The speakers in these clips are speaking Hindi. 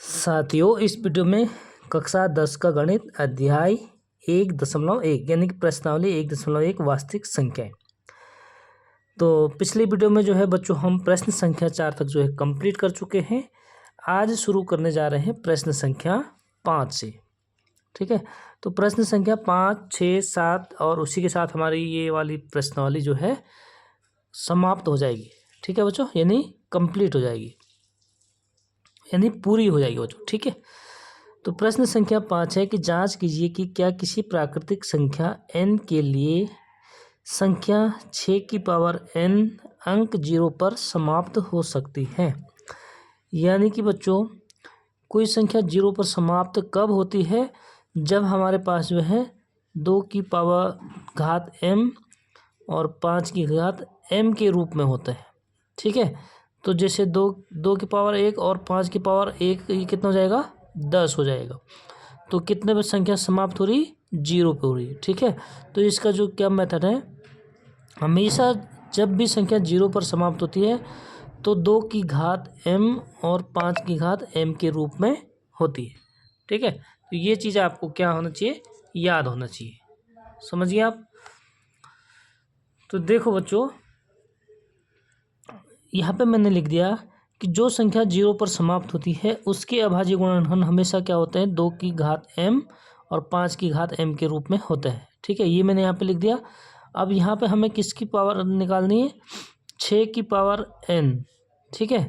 साथियों, इस वीडियो में कक्षा 10 का गणित अध्याय 1.1 यानी कि प्रश्नावली 1.1 वास्तविक संख्याएं। तो पिछली वीडियो में जो है बच्चों हम प्रश्न संख्या 4 तक जो है कंप्लीट कर चुके हैं। आज शुरू करने जा रहे हैं प्रश्न संख्या 5 से। ठीक है, तो प्रश्न संख्या 5, 6, 7 और उसी के साथ हमारी ये वाली प्रश्नावली जो है समाप्त हो जाएगी। ठीक है बच्चों, यानी कंप्लीट हो जाएगी, यानी पूरी हो जाएगी बच्चों। ठीक है, तो प्रश्न संख्या 5 है कि जांच कीजिए कि क्या किसी प्राकृतिक संख्या n के लिए संख्या 6 की पावर n अंक 0 पर समाप्त हो सकती है। यानी कि बच्चों कोई संख्या 0 पर समाप्त कब होती है? जब हमारे पास जो है 2 की पावर घात m और 5 की घात m के रूप में होता है। ठीक है, तो जैसे दो की पावर 1 और 5 की पावर 1, ये कितना हो जाएगा? 10 हो जाएगा। तो कितने पर संख्या समाप्त हो रही? 0 पे हो रही है। ठीक है, तो इसका जो क्या मेथड है, हमेशा जब भी संख्या 0 पर समाप्त होती है तो 2 की घात m और 5 की घात m के रूप में होती है। ठीक है, तो ये चीज़ आपको क्या होना चाहिए? याद होना चाहिए। समझिए आप। तो देखो बच्चों, यहाँ पे मैंने लिख दिया कि जो संख्या 0 पर समाप्त होती है उसके अभाज्य गुणनखंड हमेशा क्या होते हैं? 2 की घात m और 5 की घात m के रूप में होता है। ठीक है, ये मैंने यहाँ पे लिख दिया। अब यहाँ पे हमें किसकी पावर निकालनी है? 6 की पावर n। ठीक है,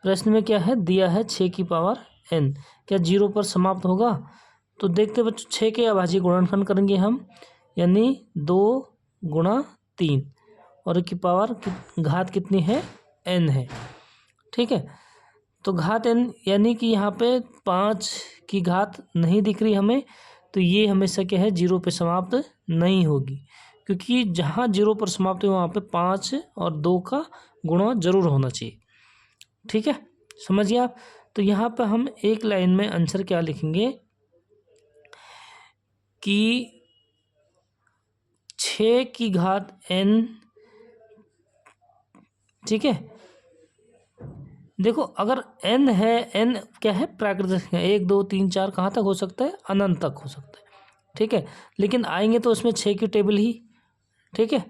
प्रश्न में क्या है दिया है? 6 की पावर n। क्या 0 पर समाप्त होगा? तो देखते बच्चों, 6 के अभाज्य गुणनखंड करेंगे हम, यानी 2 गुणा 3 और की पावर घात कितनी है? n है। ठीक है, तो घात n यानी कि यहाँ पे 5 की घात नहीं दिख रही हमें, तो ये हमेशा क्या है? 0 पे समाप्त नहीं होगी, क्योंकि जहाँ 0 पर समाप्त हो वहाँ पे 5 और 2 का गुणा जरूर होना चाहिए। ठीक है, समझिए आप। तो यहाँ पे हम एक लाइन में आंसर क्या लिखेंगे कि 6 की घात n। ठीक है, देखो अगर n है, n क्या है? प्राकृतिक है। 1 2 3 4 कहाँ तक हो सकता है? अनंत तक हो सकता है। ठीक है, लेकिन आएंगे तो उसमें 6 की टेबल ही। ठीक है,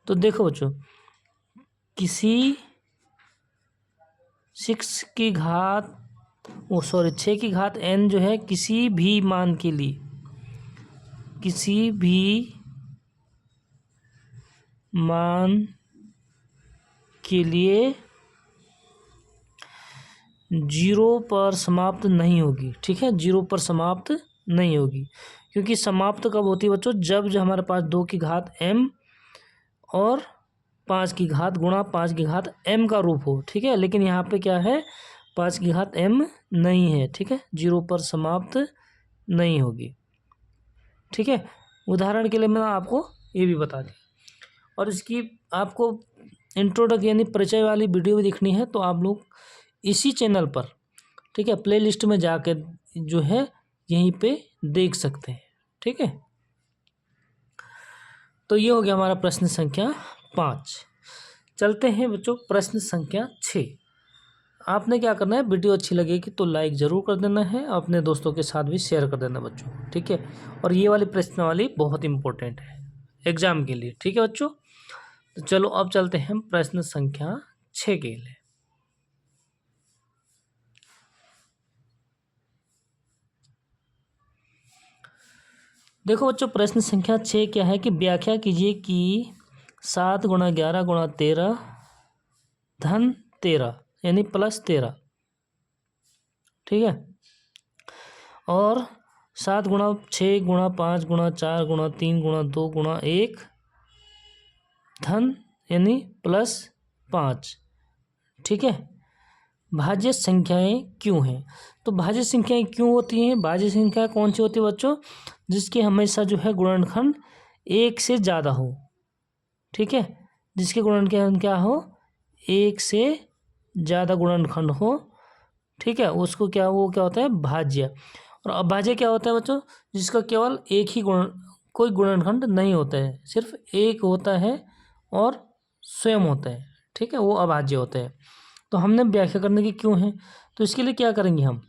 तो देखो बच्चों, किसी 6 की घात 6 की घात n जो है किसी भी मान के लिए, किसी भी मान के लिए 0 पर समाप्त नहीं होगी। ठीक है, 0 पर समाप्त नहीं होगी, क्योंकि समाप्त कब होती है बच्चों? जब हमारे पास 2 की घात m और 5 की घात गुणा 5 की घात m का रूप हो। ठीक है, लेकिन यहाँ पे क्या है? 5 की घात m नहीं है। ठीक है, 0 पर समाप्त नहीं होगी। ठीक है, उदाहरण के लिए मैं आपको ये भी बता दिया, और इसकी आपको इंट्रोडक्शन यानी परिचय वाली वीडियो भी देखनी है तो आप लोग इसी चैनल पर, ठीक है, प्लेलिस्ट में जाकर जो है यहीं पे देख सकते हैं। ठीक है, तो ये हो गया हमारा प्रश्न संख्या 5। चलते हैं बच्चों प्रश्न संख्या 6। आपने क्या करना है? वीडियो अच्छी लगेगी तो लाइक ज़रूर कर देना है, अपने दोस्तों के साथ भी शेयर कर देना बच्चों। ठीक है, और ये वाली प्रश्नावली बहुत इंपॉर्टेंट है एग्जाम के लिए। ठीक है बच्चों, तो चलो अब चलते हैं प्रश्न संख्या 6 के लिए। देखो बच्चों, प्रश्न संख्या 6 क्या है कि व्याख्या कीजिए कि 7 गुणा 11 गुणा 13 धन 13 यानी प्लस 13। ठीक है, और 7 गुणा 6 गुणा 5 गुणा 4 गुणा 3 गुणा 2 गुणा 1 धन यानी प्लस 5। ठीक है, भाज्य संख्याएं क्यों हैं? तो भाज्य संख्याएं क्यों होती हैं? भाज्य संख्या कौन सी होती है बच्चों? जिसके हमेशा जो है गुणनखंड 1 से ज़्यादा हो। ठीक है, जिसके गुणनखंड क्या हो? 1 से ज़्यादा गुणनखंड हो। ठीक है, उसको क्या, वो क्या होता है? भाज्य। और अभाज्य क्या होता है बच्चों? जिसका केवल एक ही कोई गुणनखंड नहीं होता है, सिर्फ एक होता है और स्वयं होता है। ठीक है, वो अभाज्य होता है। तो हमने व्याख्या करने की क्यों है, तो इसके लिए क्या करेंगे हम?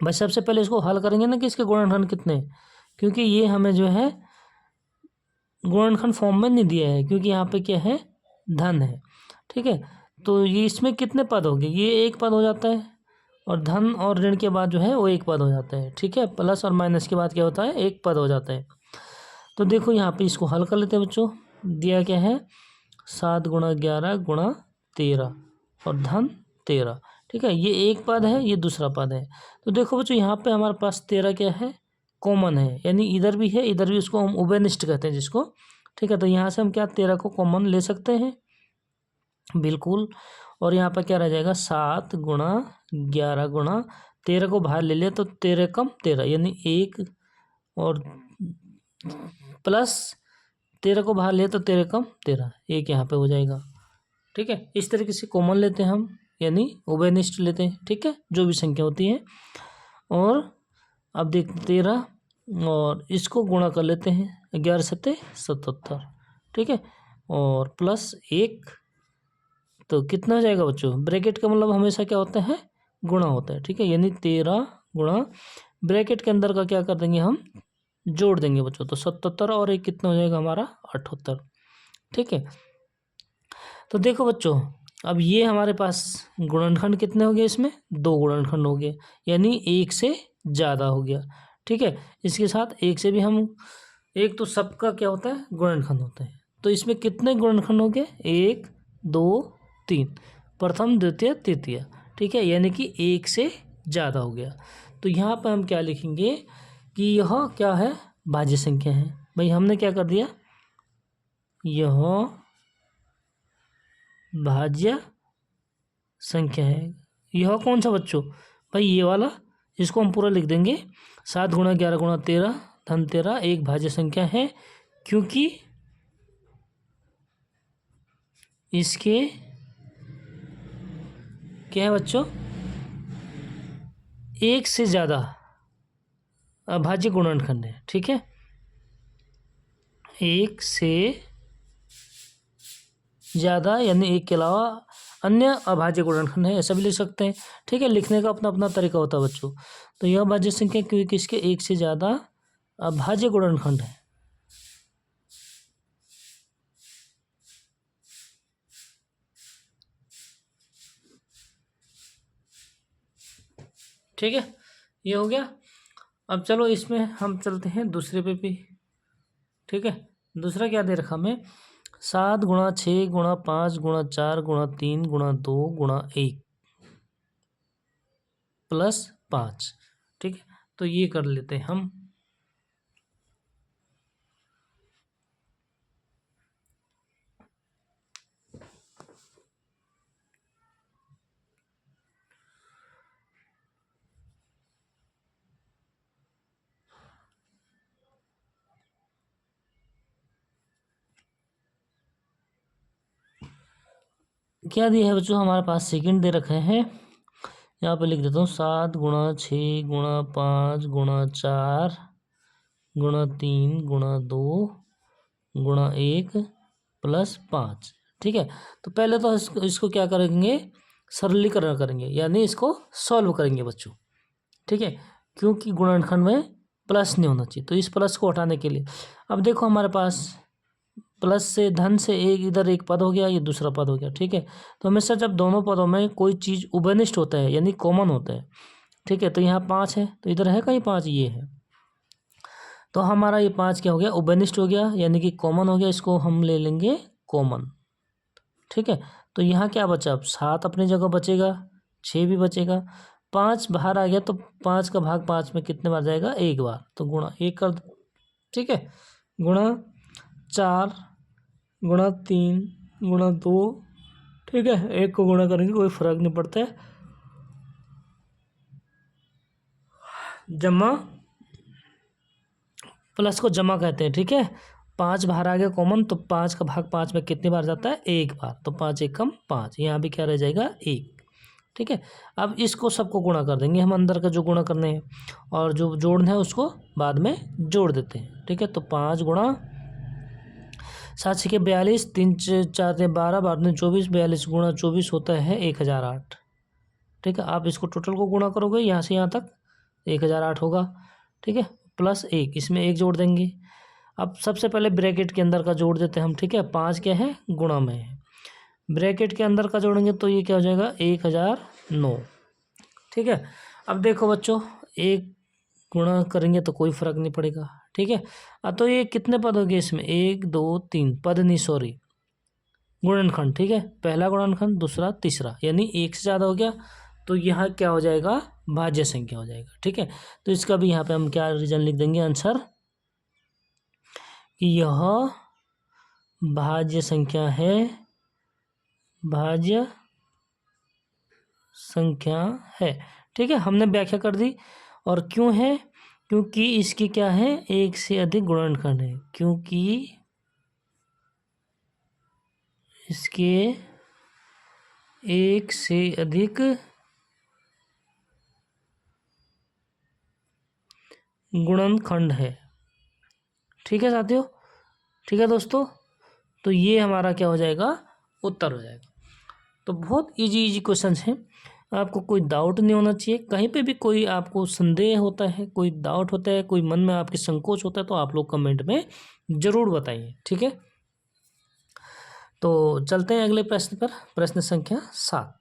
भाई सबसे पहले इसको हल करेंगे ना कि इसके गुणनखंड कितने, क्योंकि ये हमें जो है गुणनखंड फॉर्म में नहीं दिया है, क्योंकि यहाँ पे क्या है, धन है। ठीक है, तो ये इसमें कितने पद हो गए, ये एक पद हो जाता है, और धन और ऋण के बाद जो है वो एक पद हो जाता है। ठीक है, प्लस और माइनस के बाद क्या होता है, एक पद हो जाता है। तो देखो यहाँ पे इसको हल कर लेते हैं बच्चों। दिया क्या है, 7 गुणा 11 गुणा 13 और धन 13। ठीक है, ये एक पद है, ये दूसरा पद है। तो देखो बच्चों यहाँ पे हमारे पास 13 क्या है, कॉमन है, यानी इधर भी है इधर भी, उसको हम उभयनिष्ठ कहते हैं जिसको। ठीक है, तो यहाँ से हम क्या 13 को कॉमन ले सकते हैं, बिल्कुल। और यहाँ पर क्या रह जाएगा, 7 गुणा 11 गुणा 13 को बाहर ले लिया तो 13 कम 13, यानी 1, और प्लस 13 को बाहर लिया तो 13 कम 13, एक यहाँ पे हो जाएगा। ठीक है, इस तरीके से कॉमन लेते हैं हम, यानी उभयनिष्ठ लेते हैं। ठीक है, जो भी संख्या होती है। और अब देखते 13 और इसको गुणा कर लेते हैं, 11 सत्ते 77। ठीक है, और प्लस 1, तो कितना हो जाएगा बच्चों, ब्रैकेट का मतलब हमेशा क्या होता है, गुणा होता है। ठीक है, यानी 13 गुणा ब्रैकेट के अंदर का क्या कर देंगे हम, जोड़ देंगे बच्चों, तो 77 और एक कितना हो जाएगा हमारा 78। ठीक है, तो देखो बच्चों अब ये हमारे पास गुणनखंड कितने हो गए, इसमें 2 गुणनखंड हो गए, यानी एक से ज़्यादा हो गया। ठीक है, इसके साथ एक से भी हम, एक तो सबका क्या होता है, गुणनखंड होता है। तो इसमें कितने गुणनखंड हो गए, 1 2 3, प्रथम द्वितीय तृतीय। ठीक है, यानी कि एक से ज़्यादा हो गया। तो यहाँ पर हम क्या लिखेंगे कि यह क्या है, भाज्य संख्या है। भाई हमने क्या कर दिया, यह भाज्य संख्या है। यह कौन सा बच्चों, भाई ये वाला, इसको हम पूरा लिख देंगे, 7 गुणा 11 गुणा 13 धन 13 एक भाज्य संख्या है, क्योंकि इसके क्या है बच्चों, एक से ज़्यादा अभाज्य गुणनखंड है। ठीक है, एक से ज़्यादा यानी एक के अलावा अन्य अभाज्य गुणनखंड है, ऐसा भी लिख सकते हैं। ठीक है, लिखने का अपना अपना तरीका होता है बच्चों। तो यह भाज्य संख्या क्योंकि इसके एक से ज़्यादा अभाज्य गुणनखंड है। ठीक है, ये हो गया। अब चलो इसमें हम चलते हैं दूसरे पे भी। ठीक है, दूसरा क्या दे रखा हमें, 7 गुणा 6 गुणा 5 गुणा 4 गुणा 3 गुणा 2 गुणा 1 प्लस 5। ठीक है, तो ये कर लेते हैं हम। क्या दिया है बच्चों, हमारे पास सेकंड दे रखे हैं, यहाँ पे लिख देता हूँ, 7 गुणा 6 गुणा 5 गुणा 4 गुणा 3 गुणा 2 गुणा 1 प्लस 5। ठीक है, तो पहले तो इसको क्या करेंगे, सरलीकरण करेंगे, यानी इसको सॉल्व करेंगे बच्चों। ठीक है, क्योंकि गुणनखंड में प्लस नहीं होना चाहिए, तो इस प्लस को हटाने के लिए अब देखो हमारे पास प्लस से धन से एक, इधर एक पद हो गया, ये दूसरा पद हो गया। ठीक है, तो हमेशा जब दोनों पदों में कोई चीज़ उभयनिष्ठ होता है यानी कॉमन होता है। ठीक है, तो यहाँ 5 है, तो इधर है कहीं 5, ये है, तो हमारा ये 5 क्या हो गया, उभयनिष्ठ हो गया, यानी कि कॉमन हो गया, इसको हम ले लेंगे कॉमन। ठीक है, तो यहाँ क्या बचा, अब 7 अपनी जगह बचेगा, 6 भी बचेगा, 5 बाहर आ गया, तो 5 का भाग 5 में कितने बार जाएगा, एक बार, तो गुणा 1 कर दो। ठीक है, गुणा 4 गुणा 3 गुणा 2। ठीक है, 1 को गुणा करेंगे कोई फर्क नहीं पड़ता है, जमा, प्लस को जमा कहते हैं। ठीक है, 5 बाहर आ गया कॉमन, तो 5 का भाग 5 में कितनी बार जाता है, एक बार, तो 5 एक कम 5, यहाँ भी क्या रह जाएगा, 1। ठीक है, अब इसको सबको गुणा कर देंगे हम, अंदर का जो गुणा करने हैं, और जो जोड़ना है उसको बाद में जोड़ देते हैं। ठीक है, तो 5 गुणा 7 6 42 3 4 12 12 24 42 गुणा 24 होता है 1008। ठीक है, आप इसको टोटल को गुणा करोगे यहाँ से यहाँ तक, 1008 होगा, ठीक है, प्लस 1, इसमें 1 जोड़ देंगे। अब सबसे पहले ब्रैकेट के अंदर का जोड़ देते हैं हम, ठीक है, 5 क्या है, गुणा में है, ब्रैकेट के अंदर का जोड़ेंगे तो ये क्या हो जाएगा, 1009, ठीक है। अब देखो बच्चों, 1 गुणा करेंगे तो कोई फर्क नहीं पड़ेगा, ठीक है। तो ये कितने पद हो गए इसमें, 1 2 3 पद नहीं, सॉरी, गुणनखंड, ठीक है, पहला गुणनखंड, दूसरा, तीसरा, यानी 1 से ज़्यादा हो गया तो यह क्या हो जाएगा, भाज्य संख्या हो जाएगा, ठीक है। तो इसका भी यहाँ पे हम क्या रीजन लिख देंगे, आंसर, कि यह भाज्य संख्या है, भाज्य संख्या है, ठीक है। हमने व्याख्या कर दी। और क्यों है, क्योंकि इसकी क्या है, 1 से अधिक गुणनखंड है, क्योंकि इसके 1 से अधिक गुणनखंड है, ठीक है साथियों, ठीक है दोस्तों। तो ये हमारा क्या हो जाएगा, उत्तर हो जाएगा। तो बहुत इजी क्वेश्चन हैं, आपको कोई डाउट नहीं होना चाहिए, कहीं पे भी कोई आपको संदेह होता है, कोई डाउट होता है, कोई मन में आपके संकोच होता है तो आप लोग कमेंट में ज़रूर बताइए, ठीक है। तो चलते हैं अगले प्रश्न पर, प्रश्न संख्या 7।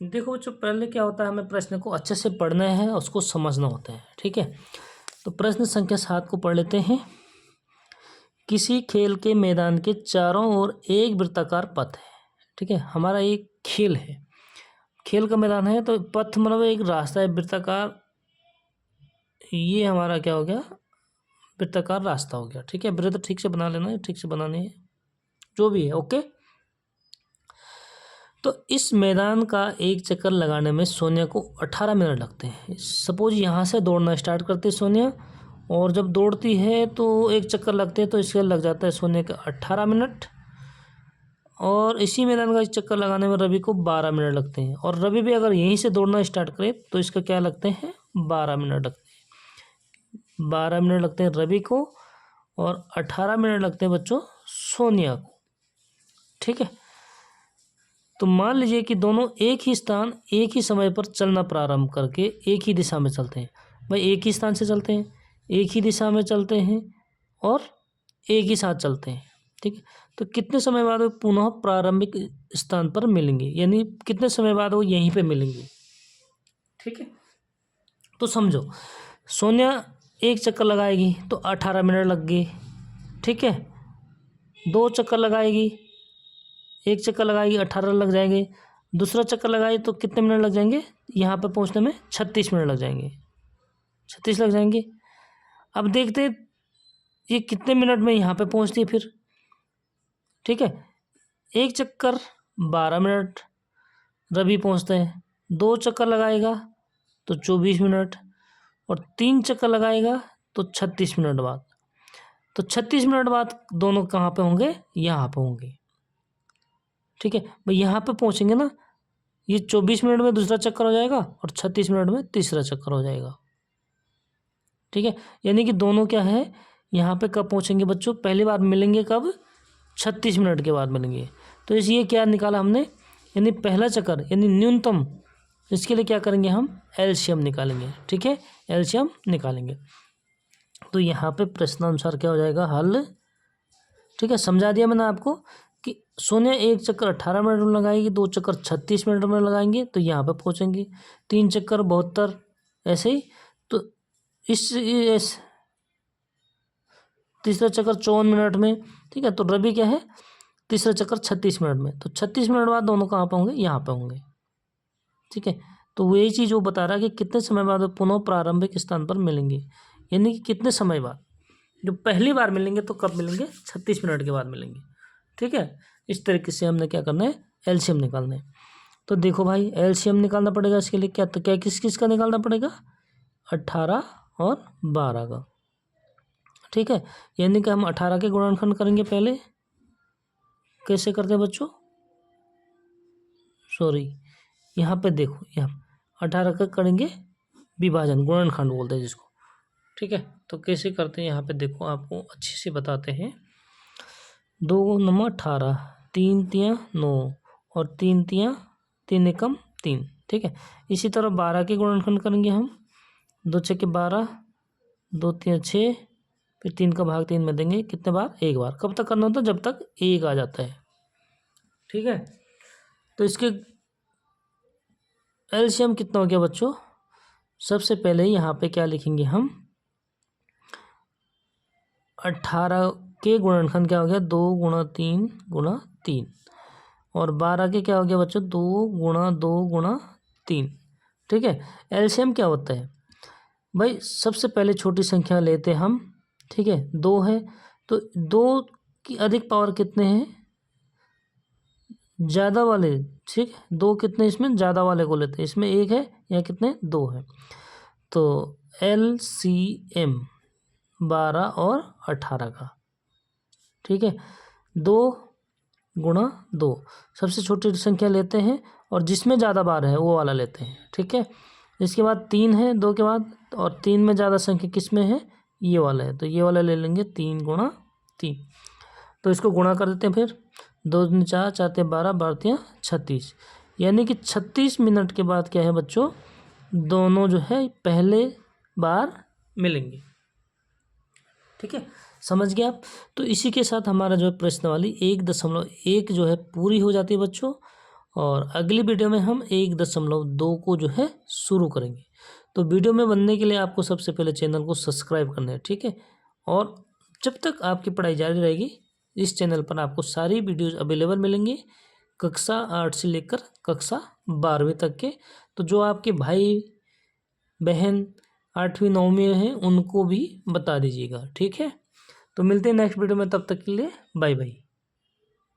देखो बच्चों, पहले क्या होता है, हमें प्रश्न को अच्छे से पढ़ना है, उसको समझना होता है, ठीक है। तो प्रश्न संख्या 7 को पढ़ लेते हैं। किसी खेल के मैदान के चारों ओर एक वृत्ताकार पथ है, ठीक है, हमारा एक खेल है, खेल का मैदान है, तो पथ मतलब एक रास्ता है वृत्ताकार, ये हमारा क्या हो गया, वृत्ताकार रास्ता हो गया, ठीक है। वृत्त ठीक से बना लेना है, ठीक से बनाने है, जो भी है, ओके। तो इस मैदान का एक चक्कर लगाने में सोनिया को 18 मिनट लगते हैं। सपोज यहाँ से दौड़ना स्टार्ट करती है सोनिया, और जब दौड़ती है तो एक चक्कर लगते हैं, तो इसके लग जाता है सोनिया का 18 मिनट। और इसी मैदान का एक चक्कर लगाने में रवि को 12 मिनट लगते हैं, और रवि भी अगर यहीं से दौड़ना स्टार्ट करे तो इसका क्या लगते हैं, 12 मिनट लगते हैं। 12 मिनट लगते हैं रवि को, और 18 मिनट लगते हैं बच्चों सोनिया को, ठीक है। तो मान लीजिए कि दोनों एक ही स्थान, एक ही समय पर चलना प्रारंभ करके एक ही दिशा में चलते हैं। भाई एक ही स्थान से चलते हैं, एक ही दिशा में चलते हैं, और एक ही साथ चलते हैं, ठीक है। तो कितने समय बाद वो पुनः प्रारंभिक स्थान पर मिलेंगे, यानी कितने समय बाद वो यहीं पे मिलेंगे, ठीक है। तो समझो, सोनिया एक चक्कर लगाएगी तो 18 मिनट लग गए, ठीक है। 2 चक्कर लगाएगी, एक चक्कर लगाएगी 18 लग जाएंगे, दूसरा चक्कर लगाएगी तो कितने मिनट लग जाएंगे, यहाँ पर पहुँचने में 36 मिनट लग जाएंगे, 36 लग जाएंगे। अब देखते हैं ये कितने मिनट में यहाँ पे पहुँचती है फिर, ठीक है। एक चक्कर 12 मिनट रवि पहुँचते हैं, 2 चक्कर लगाएगा तो 24 मिनट, और 3 चक्कर लगाएगा तो 36 मिनट बाद। तो 36 मिनट बाद दोनों कहाँ पे होंगे, यहाँ पे होंगे, ठीक है। भाई यहाँ पे पहुँचेंगे ना, ये 24 मिनट में दूसरा चक्कर हो जाएगा और 36 मिनट में तीसरा चक्कर हो जाएगा, ठीक है। यानी कि दोनों क्या है, यहाँ पे कब पहुँचेंगे बच्चों, पहली बार मिलेंगे कब, 36 मिनट के बाद मिलेंगे। तो इसलिए क्या निकाला हमने, यानी पहला चक्कर यानी न्यूनतम, इसके लिए क्या करेंगे हम, एलसीएम निकालेंगे, ठीक है, एलसीएम निकालेंगे। तो यहाँ पे प्रश्नानुसार क्या हो जाएगा, हल, ठीक है। समझा दिया मैंने आपको कि सोनिया एक चक्कर 18 मिनट में लगाएगी, 2 चक्कर 36 मिनट में लगाएंगे तो यहाँ पे पहुँचेंगे, 3 चक्कर 72, ऐसे ही। तो इस तीसरा चक्कर 54 मिनट में, ठीक है। तो रवि क्या है, तीसरा चक्कर 36 मिनट में, तो 36 मिनट बाद दोनों कहाँ पे होंगे, यहाँ पे होंगे, ठीक है। तो वही चीज़ वो बता रहा है कि कितने समय बाद पुनः प्रारंभिक स्थान पर मिलेंगे, यानी कि कितने समय बाद, जो पहली बार मिलेंगे तो कब मिलेंगे, 36 मिनट के बाद मिलेंगे, ठीक है। इस तरीके से हमने क्या करना है, एलसीएम निकालना है। तो देखो भाई, एलसीएम निकालना पड़ेगा, इसके लिए क्या, तो क्या किस किस का निकालना पड़ेगा, 18 और 12 का, ठीक है। यानी कि हम 18 के गुणनखंड करेंगे पहले, कैसे करते हैं बच्चों, सॉरी यहाँ पे देखो, यहाँ 18 का करेंगे विभाजन, गुणनखंड बोलते हैं जिसको, ठीक है। तो कैसे करते हैं यहाँ पे देखो, आपको अच्छे से बताते हैं। 2 नंबर 18, 3 तियाँ 9 और 3 तियाँ 3 एकम 3, ठीक है। इसी तरह 12 के गुणनखंड करेंगे हम। 2 छक्के 12, 2 तियाँ 6, फिर 3 का भाग 3 में देंगे कितने बार? एक बार। कब तक करना होता है? जब तक 1 आ जाता है, ठीक है। तो इसके एलसीएम कितना हो गया बच्चों? सबसे पहले यहाँ पे क्या लिखेंगे हम? 18 के गुणनखंड क्या हो गया? 2 गुणा 3 गुणा 3, और 12 के क्या हो गया बच्चों? 2 गुणा 2 गुणा 3, ठीक है। एलसीएम क्या होता है भाई? सबसे पहले छोटी संख्या लेते हम, ठीक है। 2 है तो 2 की अधिक पावर कितने हैं? ज़्यादा वाले, ठीक है। 2 कितने इसमें? ज़्यादा वाले को लेते हैं। इसमें 1 है, यहाँ कितने? 2 है। तो एलसीएम 12 और 18 का, ठीक है। 2 गुणा 2, सबसे छोटी संख्या लेते हैं और जिसमें ज़्यादा बार है वो वाला लेते हैं, ठीक है। इसके बाद 3 है 2 के बाद, और 3 में ज़्यादा संख्या किस में है? ये वाला है, तो ये वाला ले लेंगे 3 गुणा 3। तो इसको गुणा कर देते हैं फिर। 2 दूनी 4, 4 तियाँ 12, 12 तियाँ 36, यानी कि 36 मिनट के बाद क्या है बच्चों? दोनों जो है पहले बार मिलेंगे, ठीक है। समझ गए आप? तो इसी के साथ हमारा जो है प्रश्नावली 1.1 जो है पूरी हो जाती है बच्चों, और अगली वीडियो में हम 1.2 को जो है शुरू करेंगे। तो वीडियो में बनने के लिए आपको सबसे पहले चैनल को सब्सक्राइब करना है, ठीक है। और जब तक आपकी पढ़ाई जारी रहेगी, इस चैनल पर आपको सारी वीडियोज़ अवेलेबल मिलेंगी, कक्षा 8 से लेकर कक्षा 12वीं तक के। तो जो आपके भाई बहन 8वीं 9वीं में हैं उनको भी बता दीजिएगा, ठीक है। तो मिलते हैं नेक्स्ट वीडियो में, तब तक के लिए बाय बाय।